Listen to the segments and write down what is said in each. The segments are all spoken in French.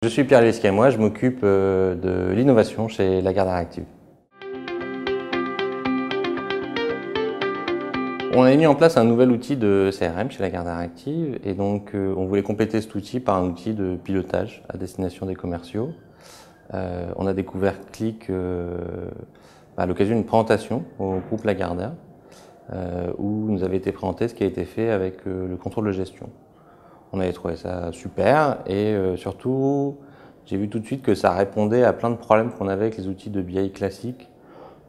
Je suis Pierre Lesquet, moi je m'occupe de l'innovation chez Lagardère Active. On a mis en place un nouvel outil de CRM chez Lagardère Active et donc on voulait compléter cet outil par un outil de pilotage à destination des commerciaux. On a découvert Qlik à l'occasion d'une présentation au groupe Lagardère où nous avait été présenté ce qui a été fait avec le contrôle de gestion. On avait trouvé ça super et surtout j'ai vu tout de suite que ça répondait à plein de problèmes qu'on avait avec les outils de BI classiques.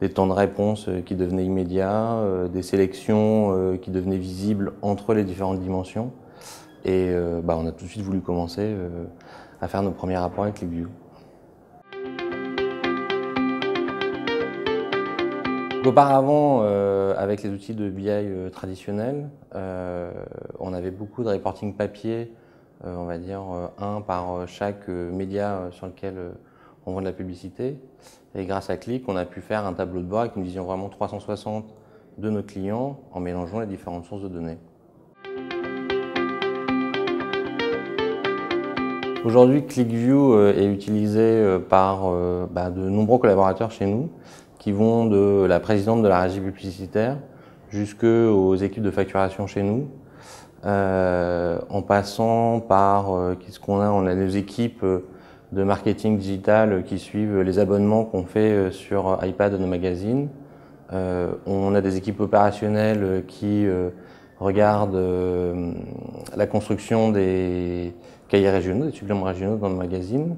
Des temps de réponse qui devenaient immédiats, des sélections qui devenaient visibles entre les différentes dimensions. Et on a tout de suite voulu commencer à faire nos premiers rapports avec QlikView. Auparavant, avec les outils de BI traditionnels, on avait beaucoup de reporting papier, on va dire un par chaque média sur lequel on vend de la publicité. Et grâce à Qlik, on a pu faire un tableau de bord avec une vision vraiment 360 de nos clients en mélangeant les différentes sources de données. Aujourd'hui, QlikView est utilisé par de nombreux collaborateurs chez nous qui vont de la présidente de la régie publicitaire jusqu'aux équipes de facturation chez nous, en passant par on a nos équipes de marketing digital qui suivent les abonnements qu'on fait sur iPad de nos magazines. On a des équipes opérationnelles qui regardent la construction des cahiers régionaux, des suppléments régionaux dans nos magazines.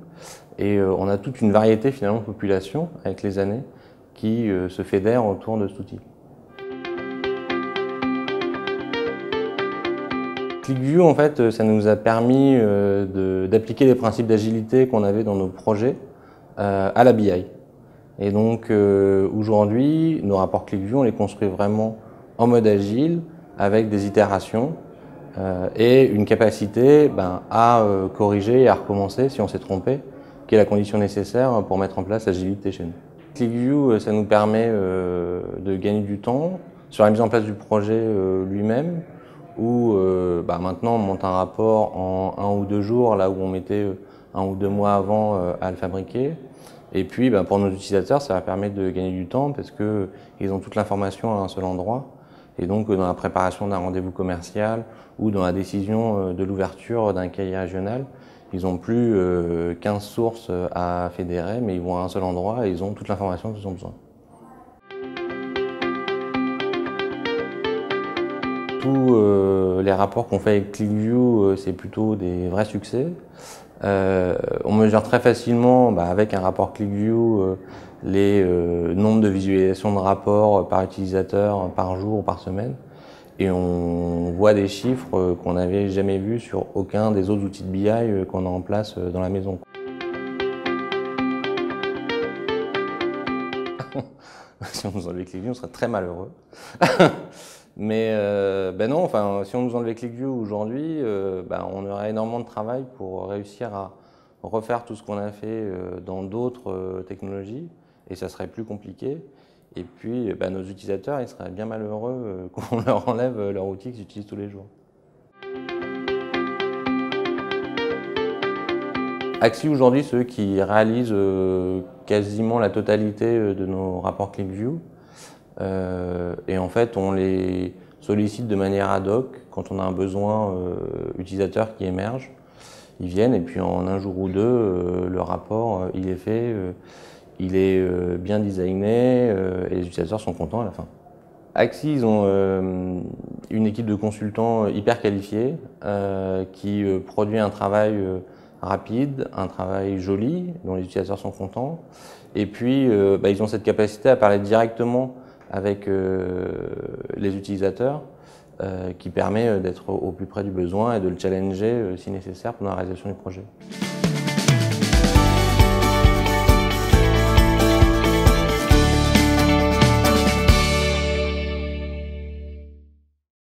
Et on a toute une variété finalement de population avec les années qui se fédèrent autour de cet outil. QlikView, en fait, ça nous a permis d'appliquer les principes d'agilité qu'on avait dans nos projets à la BI. Et donc aujourd'hui, nos rapports QlikView, on les construit vraiment en mode agile, avec des itérations et une capacité à corriger et à recommencer si on s'est trompé, qui est la condition nécessaire pour mettre en place l'agilité chez nous. QlikView, ça nous permet de gagner du temps sur la mise en place du projet lui-même, où maintenant on monte un rapport en 1 ou 2 jours, là où on mettait 1 ou 2 mois avant à le fabriquer. Et puis pour nos utilisateurs, ça va permettre de gagner du temps parce qu'ils ont toute l'information à un seul endroit. Et donc dans la préparation d'un rendez-vous commercial ou dans la décision de l'ouverture d'un cahier régional, ils n'ont plus 15 sources à fédérer, mais ils vont à un seul endroit et ils ont toute l'information dont ils ont besoin. Tous les rapports qu'on fait avec QlikView, c'est plutôt des vrais succès. On mesure très facilement avec un rapport QlikView les nombres de visualisations de rapports par utilisateur par jour ou par semaine. Et on voit des chiffres qu'on n'avait jamais vus sur aucun des autres outils de BI qu'on a en place dans la maison. Si on nous enlevait QlikView, on serait très malheureux. Mais non, si on nous enlevait QlikView aujourd'hui, on aurait énormément de travail pour réussir à refaire tout ce qu'on a fait dans d'autres technologies, et ça serait plus compliqué. Et puis nos utilisateurs, ils seraient bien malheureux qu'on leur enlève leur outil qu'ils utilisent tous les jours. Axi aujourd'hui, ceux qui réalisent quasiment la totalité de nos rapports QlikView. Et en fait, on les sollicite de manière ad hoc quand on a un besoin utilisateur qui émerge. Ils viennent et puis en 1 jour ou 2, le rapport il est fait, il est bien designé et les utilisateurs sont contents à la fin. Axi, ils ont une équipe de consultants hyper qualifiés qui produit un travail rapide, un travail joli dont les utilisateurs sont contents. Et puis, ils ont cette capacité à parler directement avec les utilisateurs qui permet d'être au plus près du besoin et de le challenger si nécessaire pendant la réalisation du projet.